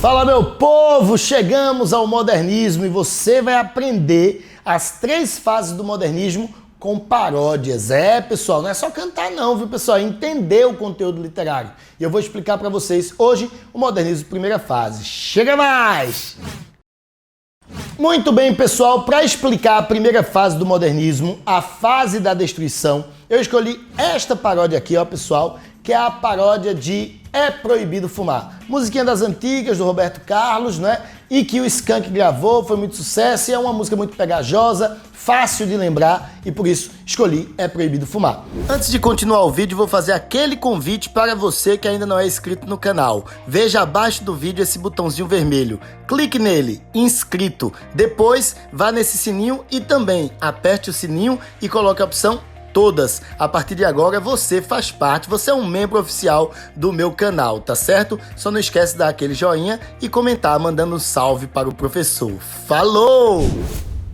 Fala, meu povo! Chegamos ao modernismo e você vai aprender as 3 fases do modernismo com paródias. Pessoal, não é só cantar não, viu, pessoal? É entender o conteúdo literário. E eu vou explicar para vocês hoje o modernismo primeira fase. Chega mais! Muito bem, pessoal, para explicar a primeira fase do modernismo, a fase da destruição, eu escolhi esta paródia aqui, ó, pessoal, que é a paródia de É Proibido Fumar. Musiquinha das antigas, do Roberto Carlos, né? E que o Skank gravou, foi muito sucesso e é uma música muito pegajosa, fácil de lembrar e por isso escolhi É Proibido Fumar. Antes de continuar o vídeo, vou fazer aquele convite para você que ainda não é inscrito no canal. Veja abaixo do vídeo esse botãozinho vermelho. Clique nele, inscrito. Depois, vá nesse sininho e também aperte o sininho e coloque a opção todas. A partir de agora você faz parte, você é um membro oficial do meu canal, tá certo? Só não esquece de dar aquele joinha e comentar mandando um salve para o professor. Falou!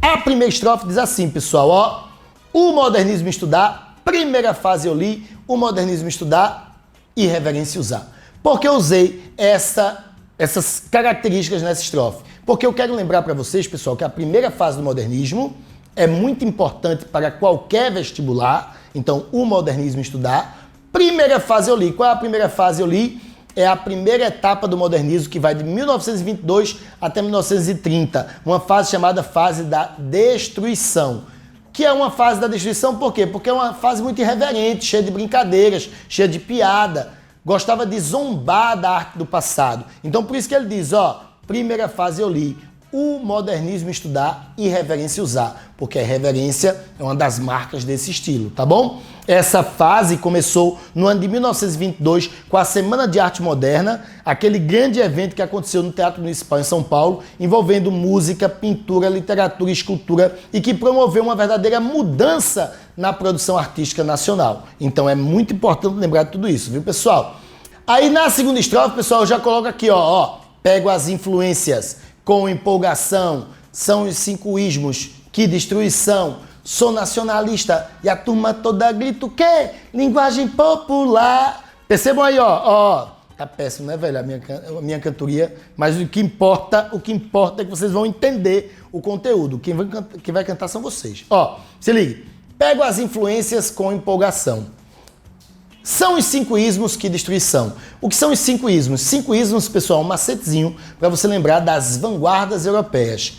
A primeira estrofe diz assim, pessoal, ó. O modernismo estudar, primeira fase eu li, o modernismo estudar e reverência usar. Por que eu usei essas características nessa estrofe? Porque eu quero lembrar para vocês, pessoal, que a primeira fase do modernismo é muito importante para qualquer vestibular, então o modernismo estudar. Primeira fase eu li. Qual é a primeira fase eu li? É a primeira etapa do modernismo que vai de 1922 até 1930, uma fase chamada fase da destruição. Que é uma fase da destruição por quê? Porque é uma fase muito irreverente, cheia de brincadeiras, cheia de piada. Gostava de zombar da arte do passado. Então por isso que ele diz, ó, primeira fase eu li. O modernismo estudar e reverência usar, porque a reverência é uma das marcas desse estilo, tá bom? Essa fase começou no ano de 1922 com a Semana de Arte Moderna, aquele grande evento que aconteceu no Teatro Municipal em São Paulo, envolvendo música, pintura, literatura e escultura e que promoveu uma verdadeira mudança na produção artística nacional. Então é muito importante lembrar de tudo isso, viu, pessoal? Aí na segunda estrofe, pessoal, eu já coloco aqui, ó, pego as influências. Com empolgação, são os 5 ismos, que destruição, sou nacionalista e a turma toda grita o quê? Linguagem popular. Percebam aí, ó, tá péssimo, né, velho, a minha cantoria, mas o que importa é que vocês vão entender o conteúdo, quem vai cantar são vocês. Ó, se liga, pego as influências com empolgação. São os 5 ismos que destruição. O que são os 5 ismos? 5 ismos, pessoal, um macetezinho para você lembrar das vanguardas europeias.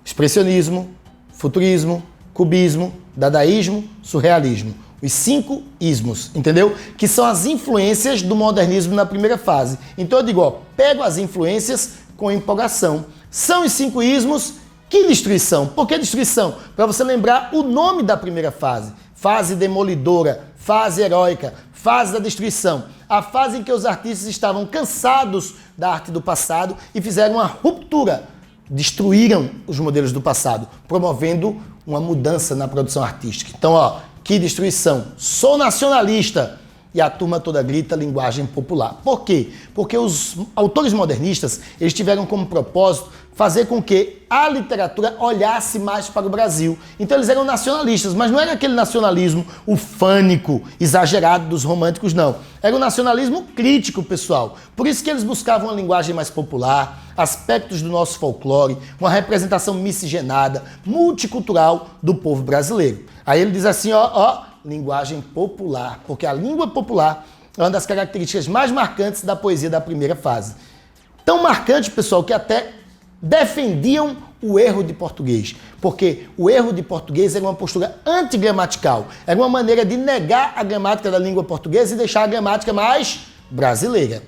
Expressionismo, futurismo, cubismo, dadaísmo, surrealismo. Os 5 ismos, entendeu? Que são as influências do modernismo na primeira fase. Então eu digo, ó, pego as influências com empolgação. São os 5 ismos, que destruição? Por que destruição? Para você lembrar o nome da primeira fase. Fase demolidora, fase heróica, fase da destruição. A fase em que os artistas estavam cansados da arte do passado e fizeram uma ruptura. Destruíram os modelos do passado, promovendo uma mudança na produção artística. Então, ó, que destruição. Sou nacionalista. E a turma toda grita linguagem popular. Por quê? Porque os autores modernistas, eles tiveram como propósito fazer com que a literatura olhasse mais para o Brasil. Então eles eram nacionalistas, mas não era aquele nacionalismo ufânico, exagerado dos românticos, não. Era um nacionalismo crítico, pessoal. Por isso que eles buscavam uma linguagem mais popular, aspectos do nosso folclore, uma representação miscigenada, multicultural do povo brasileiro. Aí ele diz assim, ó, linguagem popular, porque a língua popular é uma das características mais marcantes da poesia da primeira fase. Tão marcante, pessoal, que até defendiam o erro de português, porque o erro de português era uma postura antigramatical, era uma maneira de negar a gramática da língua portuguesa e deixar a gramática mais brasileira.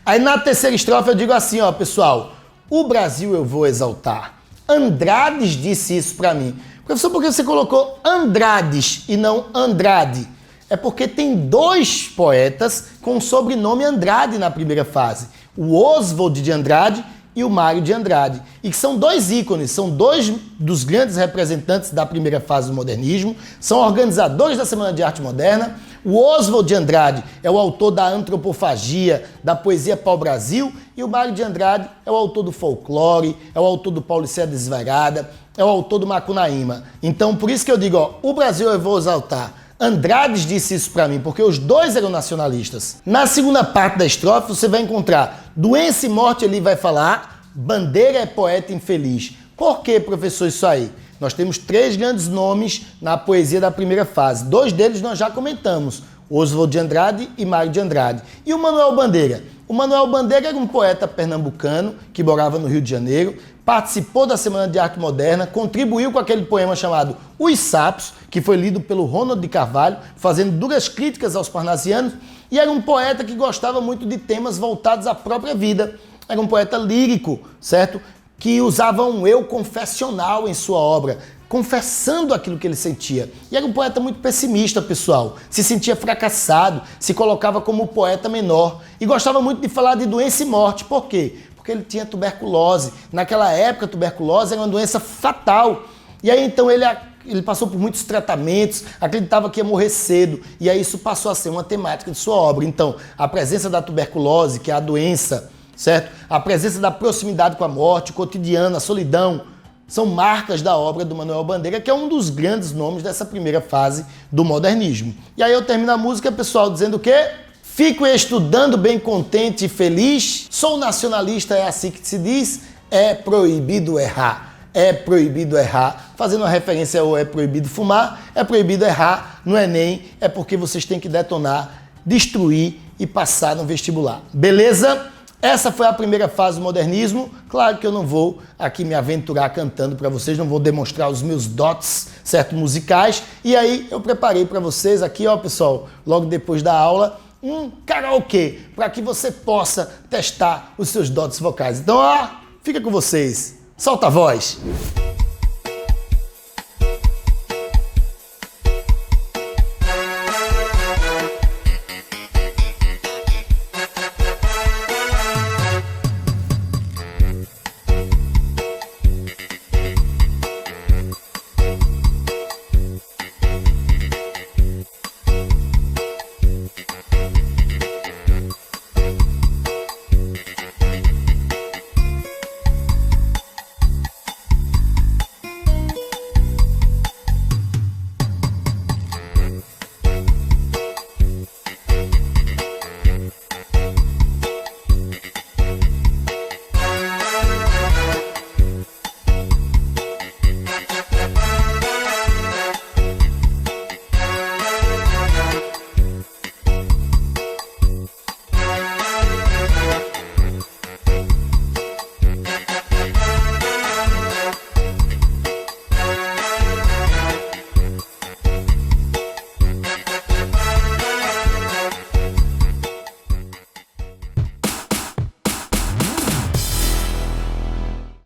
Aí na terceira estrofe eu digo assim, ó, pessoal, o Brasil eu vou exaltar. Andrades disse isso para mim. Professor, por que você colocou Andrades e não Andrade? É porque tem 2 poetas com o sobrenome Andrade na primeira fase. O Oswald de Andrade e o Mário de Andrade. E que são 2 ícones, são 2 dos grandes representantes da primeira fase do modernismo, são organizadores da Semana de Arte Moderna. O Oswald de Andrade é o autor da antropofagia, da poesia pau-brasil, e o Mário de Andrade é o autor do folclore, é o autor do Paulicéia Desvairada, é o autor do Macunaíma. Então, por isso que eu digo, ó, o Brasil eu vou exaltar. Andrades disse isso para mim, porque os 2 eram nacionalistas. Na segunda parte da estrofe, você vai encontrar Doença e Morte ele vai falar, Bandeira é poeta infeliz. Por que, professor, isso aí? Nós temos 3 grandes nomes na poesia da primeira fase. 2 deles nós já comentamos, Oswald de Andrade e Mário de Andrade. E o Manuel Bandeira? O Manuel Bandeira era um poeta pernambucano que morava no Rio de Janeiro, participou da Semana de Arte Moderna, contribuiu com aquele poema chamado Os Sapos, que foi lido pelo Ronald de Carvalho, fazendo duras críticas aos parnasianos, e era um poeta que gostava muito de temas voltados à própria vida. Era um poeta lírico, certo? Que usava um eu confessional em sua obra, confessando aquilo que ele sentia. E era um poeta muito pessimista, pessoal. Se sentia fracassado, se colocava como o poeta menor. E gostava muito de falar de doença e morte. Por quê? Porque ele tinha tuberculose. Naquela época, a tuberculose era uma doença fatal. E aí, então, ele passou por muitos tratamentos, acreditava que ia morrer cedo. E aí isso passou a ser uma temática de sua obra. Então, a presença da tuberculose, que é a doença, certo? A presença da proximidade com a morte, o cotidiano, a solidão, são marcas da obra do Manuel Bandeira, que é um dos grandes nomes dessa primeira fase do modernismo. E aí eu termino a música, pessoal, dizendo o quê? Fico estudando bem contente e feliz, sou nacionalista, é assim que se diz, é proibido errar. É proibido errar, fazendo uma referência ao é proibido fumar, é proibido errar no Enem, é porque vocês têm que detonar, destruir e passar no vestibular. Beleza? Essa foi a primeira fase do modernismo. Claro que eu não vou aqui me aventurar cantando para vocês, não vou demonstrar os meus dotes, certo, musicais. E aí eu preparei para vocês aqui, ó, pessoal, logo depois da aula, um karaokê, para que você possa testar os seus dotes vocais. Então, ó, fica com vocês. Solta a voz!